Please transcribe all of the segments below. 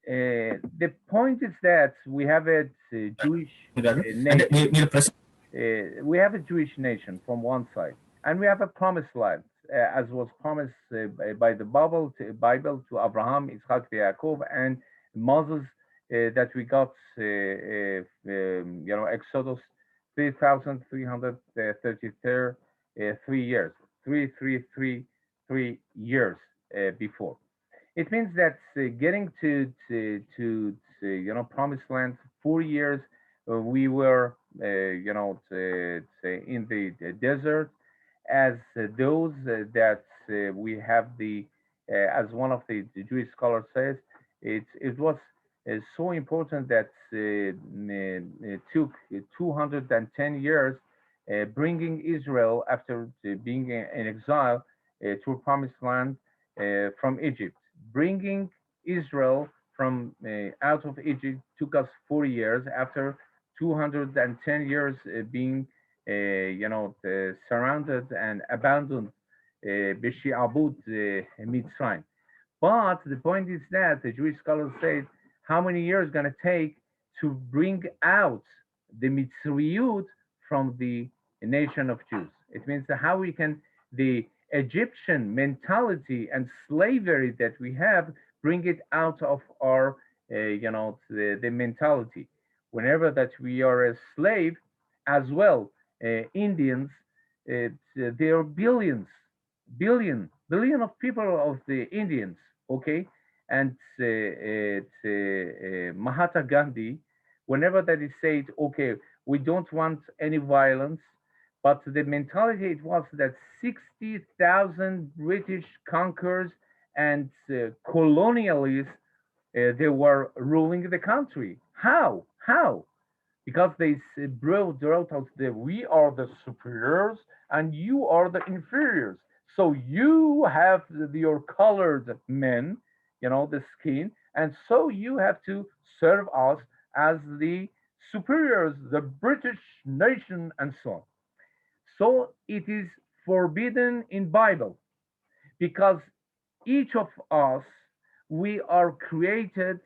The point is that we have a Jewish nation. We have a Jewish nation from one side, and we have a promised land, as was promised by the Bible to Abraham, Isaac, Yaakov, and Moses, that we got, Exodus 3,333 3 years, 3,333 years before. It means that getting to promised land 4 years, we were in the desert, as those that we have as one of the Jewish scholars says, it was so important that it took 210 years bringing Israel after being in exile to a promised land from Egypt. Bringing Israel from out of Egypt took us 4 years. After 210 years being, surrounded and abandoned, Beshiabut Mitzrayim. But the point is that the Jewish scholars say how many years going to take to bring out the Mitzrayut from the nation of Jews. It means that how we can, the Egyptian mentality and slavery that we have, bring it out of our, the mentality. Whenever that we are a slave, as well, Indians, there are billion of people of the Indians, okay? And Mahatma Gandhi, whenever that is said, okay, we don't want any violence, but the mentality it was that 60,000 British conquerors and colonialists, they were ruling the country. How? How? Because they brought out that we are the superiors and you are the inferiors. So you have your colored men, the skin, and so you have to serve us as the superiors, the British nation, and so on. So it is forbidden in Bible because each of us, we are created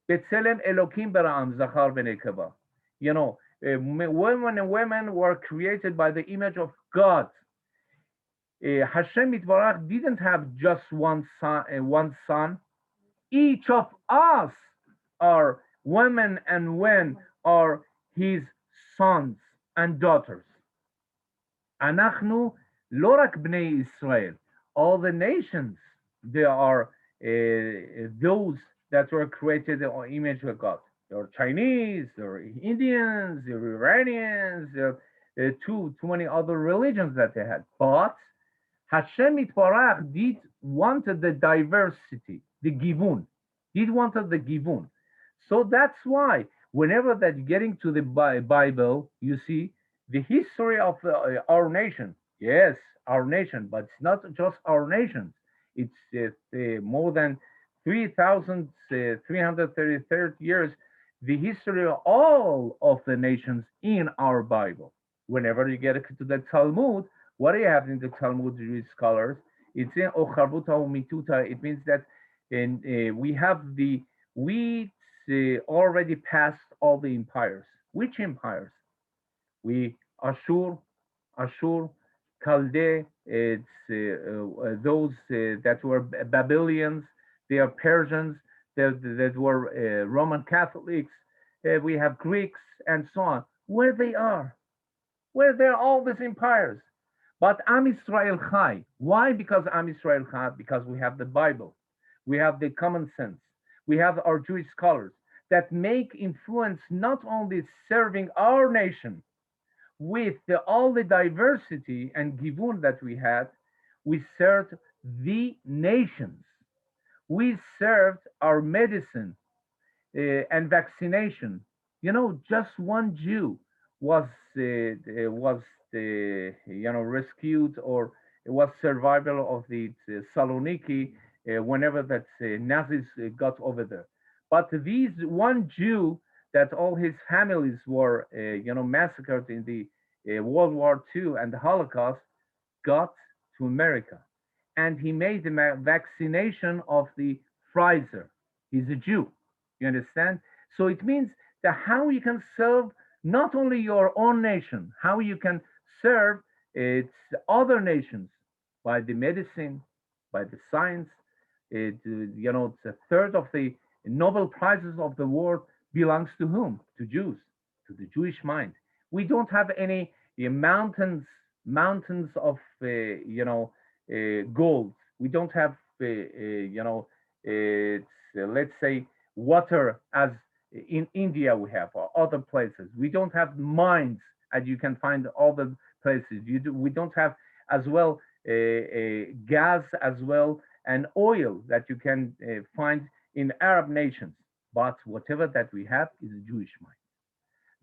B'Tselem Elokim Bara'am Zachar V'Nekeva. Women and women were created by the image of God. Hashem Yitbarach didn't have just one son. Each of us are women and men are his sons and daughters. אנחנו לא רק בני ישראל, all the nations, they are those that were created in the image of God. There are Chinese, there are Indians, there are Iranians, there are too many other religions that they had. But Hashem Yitbarach did wanted the diversity, the givun, did wanted the givun. So that's why whenever that getting to the Bible, you see the history of our nation. Yes, our nation, but it's not just our nation. It's more than 3,333 years, the history of all of the nations in our Bible. Whenever you get to the Talmud, what do you have in the Talmud, Jewish scholars? It's in Ocharbuta Umituta. It means that we already passed all the empires. Which empires? We Ashur, Chaldea, it's those that were Babylonians, they are Persians, that were Roman Catholics, we have Greeks and so on. Where they are all these empires. But Am Israel Chai. Why? Because Am Israel Chai, because we have the Bible, we have the common sense, we have our Jewish scholars that make influence not only serving our nation, with all the diversity and givun that we had, we served the nations. We served our medicine and vaccination. Just one Jew was rescued, or was survival of the Saloniki whenever that Nazis got over there. But these one Jew that all his families were, massacred in the World War II and the Holocaust, got to America, and he made the vaccination of the Pfizer. He's a Jew. You understand? So it means that how you can serve not only your own nation, how you can serve its other nations by the medicine, by the science. It's a third of the Nobel Prizes of the world belongs to whom? To Jews, to the Jewish mind. We don't have any mountains of gold. We don't have let's say water as in India we have or other places. We don't have mines as you can find other places. We don't have as well gas as well and oil that you can find in Arab nations. But whatever that we have is a Jewish mind.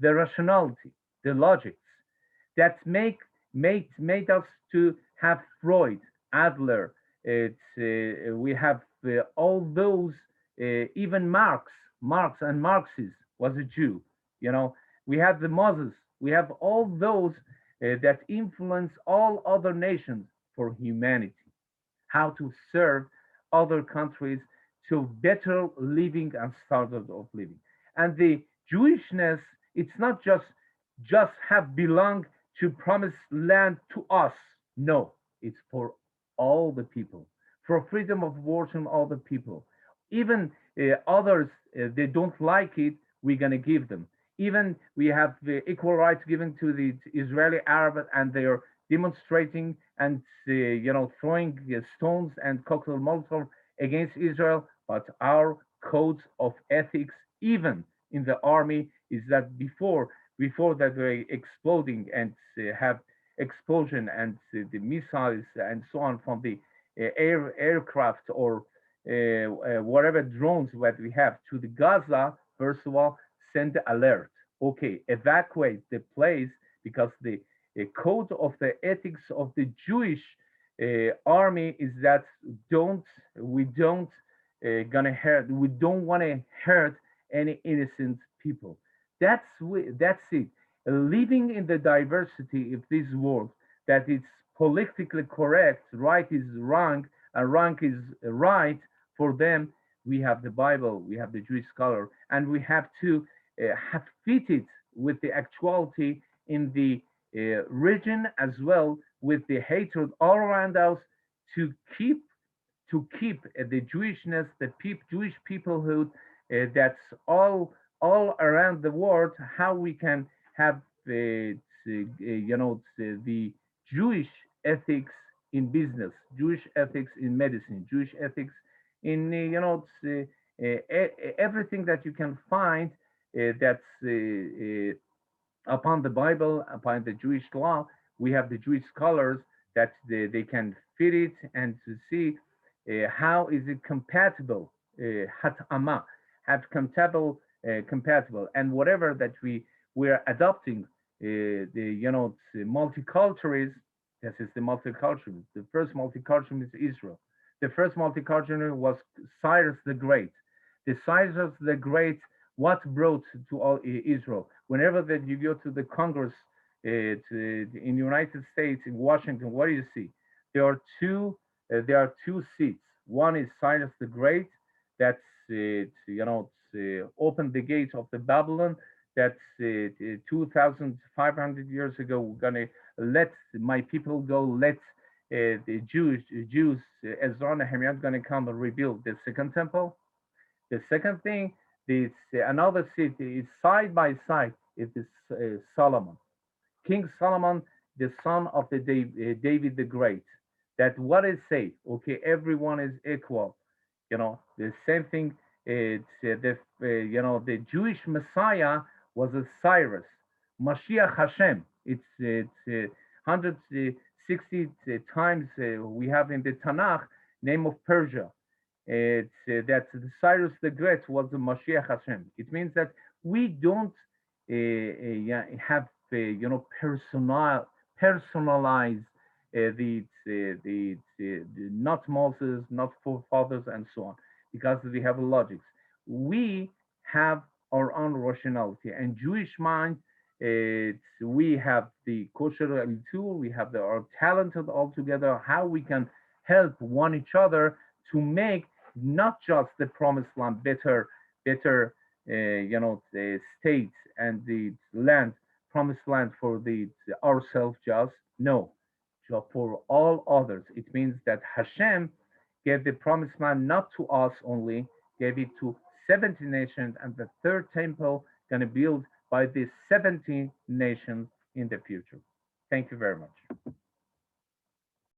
The rationality, the logics that made us to have Freud, Adler. We have all those, even Marx and Marxist was a Jew. You know, we have the Moses. We have all those that influence all other nations for humanity, how to serve other countries to better living and standard of living. And the Jewishness, it's not just have belonged to promised land to us. No, it's for all the people, for freedom of worship all the people. Even others, they don't like it, we're going to give them. Even we have the equal rights given to the Israeli Arab, and they're demonstrating and throwing stones and cocktail molotov against Israel. But our codes of ethics, even in the army, is that before that they're exploding and have explosion and the missiles and so on from the aircraft or whatever drones that we have to the Gaza, first of all, send alert. Okay, evacuate the place because the code of the ethics of the Jewish army is that don't we don't gonna hurt we don't want to hurt any innocent people. That's it. Living in the diversity of this world, that it's politically correct, right is wrong, and wrong is right for them. We have the Bible, we have the Jewish scholar, and we have to have fit it with the actuality in the region as well with the hatred all around us to keep the Jewishness, the Jewish peoplehood that's all around the world. How we can have the Jewish ethics in business, Jewish ethics in medicine, Jewish ethics in everything that you can find that's upon the Bible, upon the Jewish law. We have the Jewish scholars that they can fit it and to see how is it compatible, hatama, have compatible, and whatever that we're adopting, the multiculturalism. This is the multiculturalism. The first multiculturalism is Israel. The first multiculturalism was Cyrus the Great. The Cyrus the Great, what brought to all Israel? Whenever that you go to the Congress in the United States in Washington, what do you see? There are two seats. One is Cyrus the Great, that's opened the gates of the Babylon. That's 2,500 years ago. We're gonna let my people go. Let the Jews, Ezra and Nehemiah, gonna come and rebuild the second temple. The second thing is another city is side by side. It is Solomon, King Solomon, the son of the David the Great. That what is safe? Okay, everyone is equal. The same thing. It's the Jewish Messiah was a Cyrus, Mashiach Hashem. It's 160 times we have in the Tanakh name of Persia. It's that Cyrus the Great was the Mashiach Hashem. It means that we don't have personalize the not Moses, not forefathers, and so on, because we have logics. We have our own rationality and Jewish mind. We have the kosher tool. We have our talented all together. How we can help one each other to make not just the promised land, better, the states and the land, promised land for the ourselves just. No, for all others. It means that Hashem gave the promised land not to us only, gave it to 70 nations, and the third temple going to build by the 70 nations in the future. Thank you very much.